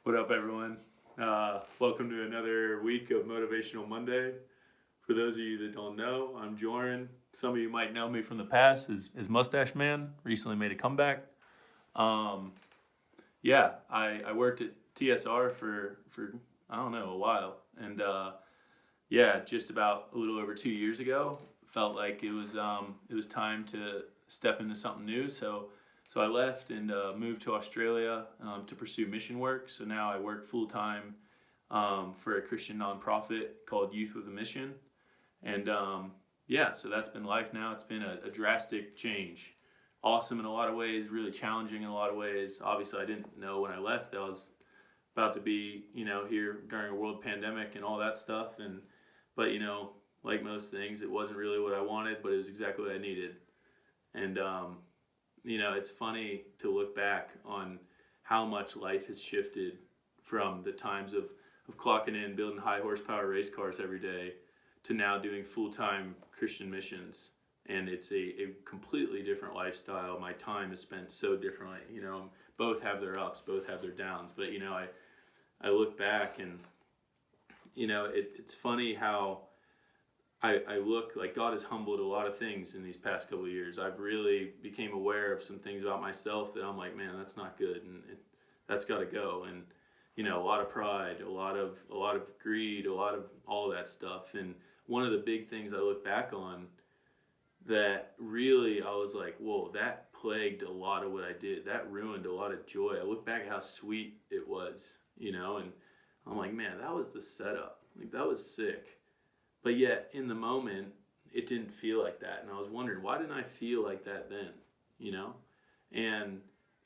What up, everyone? Welcome to another week of Motivational Monday. For those of you that don't know, I'm Joren. Some of you might know me from the past as Mustache Man. Recently made a comeback. I worked at TSR for I don't know, a while, and just about a little over 2 years ago, felt like it was time to step into something new. So I left and moved to Australia to pursue mission work. So now I work full time for a Christian nonprofit called Youth with a Mission. And so that's been life now. It's been a drastic change. Awesome in a lot of ways, really challenging in a lot of ways. Obviously, I didn't know when I left that I was about to be, here during a world pandemic and all that stuff. But like most things, it wasn't really what I wanted, but it was exactly what I needed. And it's funny to look back on how much life has shifted from the times of clocking in, building high horsepower race cars every day, to now doing full-time Christian missions. And it's a completely different lifestyle. My time is spent so differently. Both have their ups, both have their downs. But, I look back and, it's funny how I look like God has humbled a lot of things in these past couple of years. I've really became aware of some things about myself that I'm like, man, that's not good, and that's got to go. And a lot of pride, a lot of greed, a lot of all that stuff. And one of the big things I look back on that really I was like, whoa, that plagued a lot of what I did. That ruined a lot of joy. I look back at how sweet it was, and I'm like, man, that was the setup. Like, that was sick. But yet, in the moment, it didn't feel like that. And I was wondering, why didn't I feel like that then?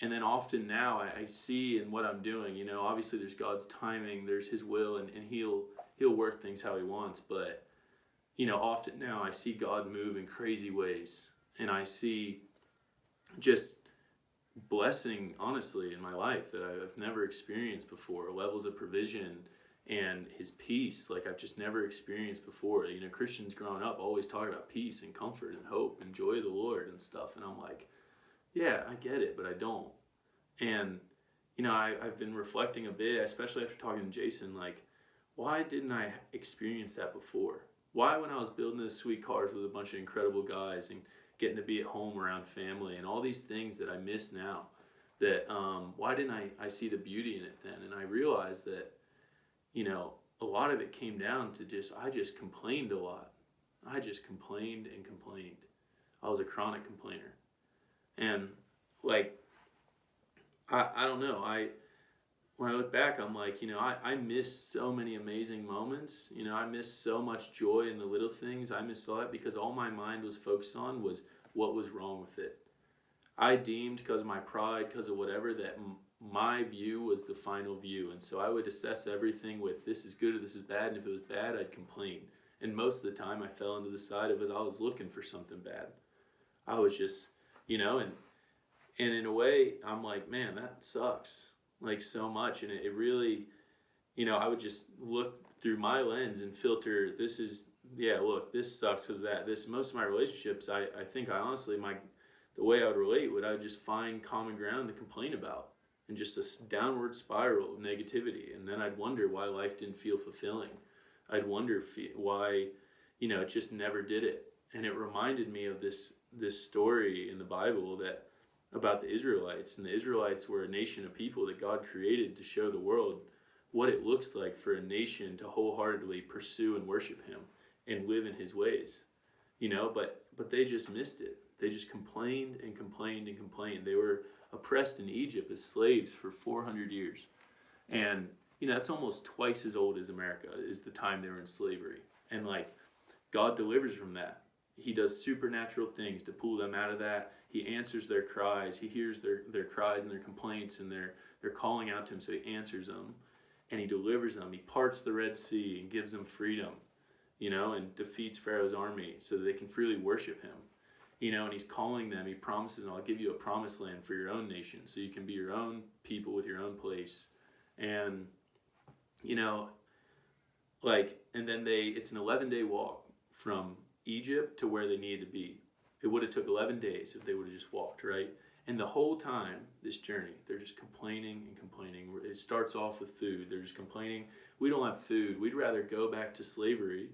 And then often now I see in what I'm doing, obviously there's God's timing, there's His will, and He'll work things how He wants. But, often now I see God move in crazy ways. And I see just blessing, honestly, in my life that I've never experienced before, levels of provision and His peace like I've just never experienced before. Christians growing up always talk about peace and comfort and hope and joy of the Lord and stuff. And I'm like, yeah, I get it, but I don't. And, I've been reflecting a bit, especially after talking to Jason, like, why didn't I experience that before? Why, when I was building those sweet cars with a bunch of incredible guys and getting to be at home around family and all these things that I miss now, that why didn't I see the beauty in it then? And I realized that, a lot of it came down to I just complained a lot. I just complained and complained. I was a chronic complainer. And I don't know. When I look back, I'm like, I miss so many amazing moments. I miss so much joy in the little things. I miss all that because all my mind was focused on was what was wrong with it. I deemed, because of my pride, because of whatever, that my view was the final view. And so I would assess everything with this is good or this is bad. And if it was bad, I'd complain. And most of the time I fell into the side of as I was looking for something bad. I was just, and in a way, I'm like, man, that sucks, like, so much. And it really, I would just look through my lens and filter, this sucks because that. Most of my relationships, I think I honestly, the way I would relate I would just find common ground to complain about, and just this downward spiral of negativity. And then I'd wonder why life didn't feel fulfilling. I'd wonder why, it just never did it. And it reminded me of this story in the Bible about the Israelites. And the Israelites were a nation of people that God created to show the world what it looks like for a nation to wholeheartedly pursue and worship Him and live in His ways. But they just missed it. They just complained and complained and complained. They were oppressed in Egypt as slaves for 400 years. And, that's almost twice as old as America is the time they were in slavery. And God delivers from that. He does supernatural things to pull them out of that. He answers their cries. He hears their cries and their complaints, and they're calling out to Him, so He answers them. And He delivers them. He parts the Red Sea and gives them freedom, and defeats Pharaoh's army so that they can freely worship Him. And He's calling them. He promises, I'll give you a promised land for your own nation, so you can be your own people with your own place. And, and then it's an 11-day walk from Egypt to where they needed to be. It would have took 11 days if they would have just walked, right? And the whole time, this journey, they're just complaining and complaining. It starts off with food. They're just complaining, we don't have food. We'd rather go back to slavery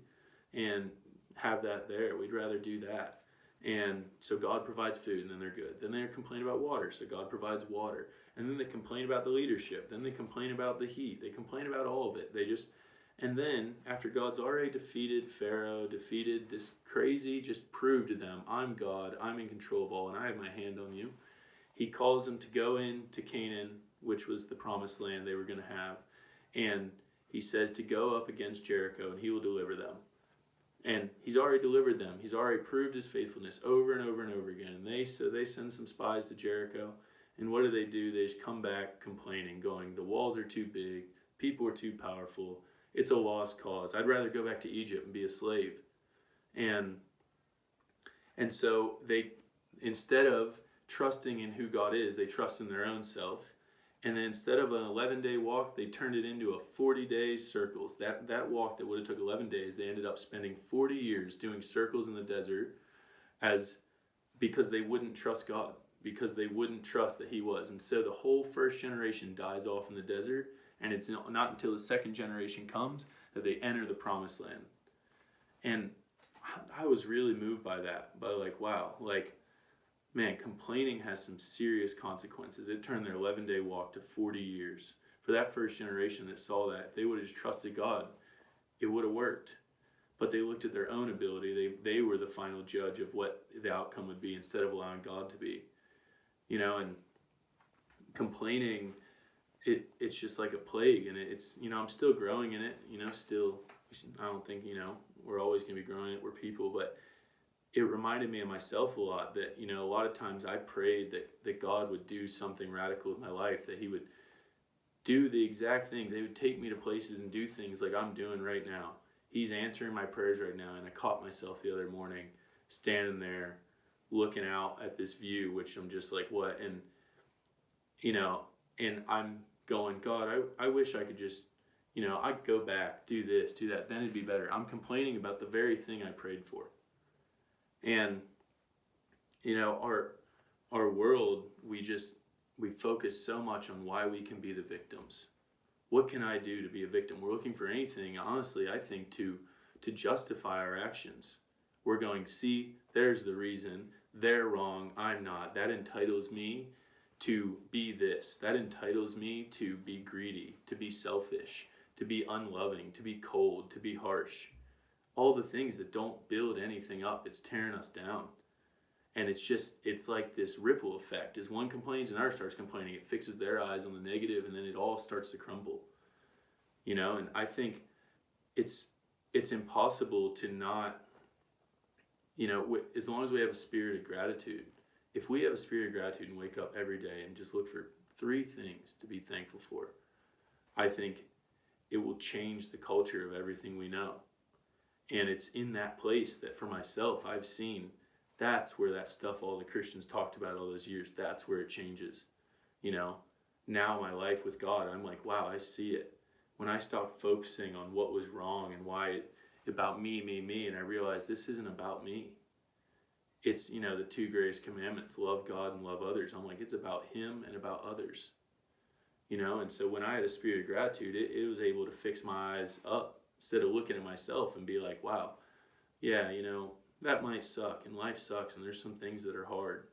and have that there. We'd rather do that. And so God provides food, and then they're good. Then they complain about water, so God provides water. And then they complain about the leadership. Then they complain about the heat. They complain about all of it. And then, after God's already defeated Pharaoh, defeated this crazy, just proved to them, I'm God, I'm in control of all, and I have my hand on you. He calls them to go into Canaan, which was the promised land they were going to have. And he says to go up against Jericho, and he will deliver them. And he's already delivered them. He's already proved his faithfulness over and over and over again. And they send some spies to Jericho. And what do? They just come back complaining, going, the walls are too big, people are too powerful, it's a lost cause. I'd rather go back to Egypt and be a slave. And so they, instead of trusting in who God is, they trust in their own self. And then instead of an 11-day walk, they turned it into a 40-day circles. That walk that would have took 11 days, they ended up spending 40 years doing circles in the desert because they wouldn't trust God, because they wouldn't trust that he was. And so the whole first generation dies off in the desert, and it's not until the second generation comes that they enter the promised land. And I was really moved by that, wow, man, complaining has some serious consequences. It turned their 11-day walk to 40 years. For that first generation that saw that, if they would have just trusted God, it would have worked. But they looked at their own ability. They were the final judge of what the outcome would be instead of allowing God to be. And complaining, it's just like a plague. And it's, I'm still growing in it, still, I don't think, we're always going to be growing it. We're people, but it reminded me of myself a lot that, a lot of times I prayed that God would do something radical with my life, that he would do the exact things. They would take me to places and do things like I'm doing right now. He's answering my prayers right now. And I caught myself the other morning standing there looking out at this view, which I'm just like, what? And, and I'm going, God, I wish I could just, I'd go back, do this, do that. Then it'd be better. I'm complaining about the very thing I prayed for. And, our world, we focus so much on why we can be the victims. What can I do to be a victim? We're looking for anything, honestly, I think, to justify our actions. We're going, see, there's the reason. They're wrong. I'm not. That entitles me to be this. That entitles me to be greedy, to be selfish, to be unloving, to be cold, to be harsh. All the things that don't build anything up. It's tearing us down. And it's like this ripple effect. As one complains, another starts complaining. It fixes their eyes on the negative, and then it all starts to crumble. And I think it's impossible to not, as long as we have a spirit of gratitude. If we have a spirit of gratitude and wake up every day and just look for 3 things to be thankful for, I think it will change the culture of everything we know. And it's in that place that for myself, I've seen that's where that stuff all the Christians talked about all those years, that's where it changes. Now my life with God, I'm like, wow, I see it. When I stopped focusing on what was wrong and why about me, and I realized this isn't about me. It's, the 2 greatest commandments, love God and love others. I'm like, it's about him and about others. And so when I had a spirit of gratitude, it was able to fix my eyes up instead of looking at myself and be like, wow, yeah, that might suck and life sucks and there's some things that are hard.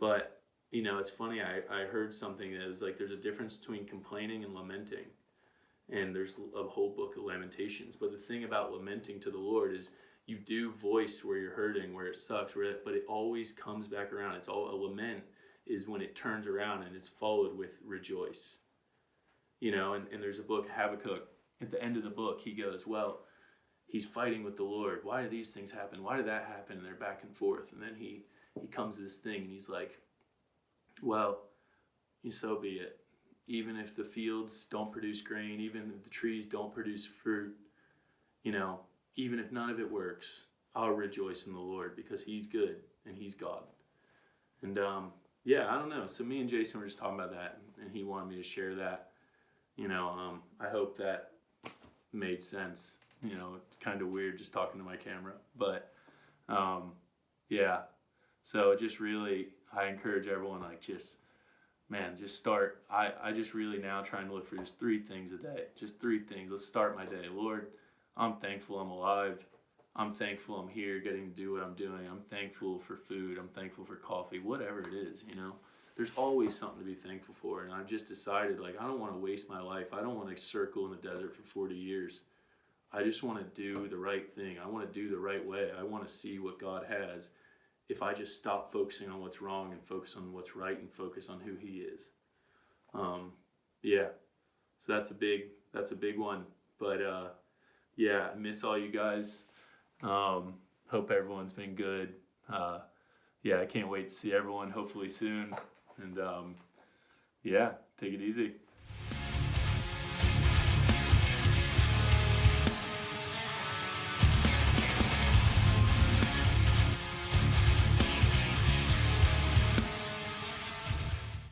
But, it's funny, I heard something that was like, there's a difference between complaining and lamenting. And there's a whole book of Lamentations. But the thing about lamenting to the Lord is you do voice where you're hurting, where it sucks, but it always comes back around. It's all a lament is when it turns around and it's followed with rejoice. And there's a book, Habakkuk. At the end of the book, he goes, well, he's fighting with the Lord. Why do these things happen? Why did that happen? And they're back and forth. And then he comes to this thing and he's like, well, so be it. Even if the fields don't produce grain, even if the trees don't produce fruit, even if none of it works, I'll rejoice in the Lord because he's good and he's God. And I don't know. So me and Jason were just talking about that and he wanted me to share that. I hope that made sense. It's kind of weird just talking to my camera, but So it just really, I encourage everyone, like, just start. I just really now trying to look for just 3 things a day. Just 3 things. Let's start my day. Lord, I'm thankful I'm alive. I'm thankful I'm here getting to do what I'm doing. I'm thankful for food. I'm thankful for coffee, whatever it is, you know. There's always something to be thankful for. And I've just decided, like, I don't want to waste my life. I don't want to circle in the desert for 40 years. I just want to do the right thing. I want to do the right way. I want to see what God has if I just stop focusing on what's wrong and focus on what's right and focus on who He is. Yeah, so that's a big one. But yeah, I miss all you guys. Hope everyone's been good. Yeah, I can't wait to see everyone hopefully soon. And yeah, take it easy.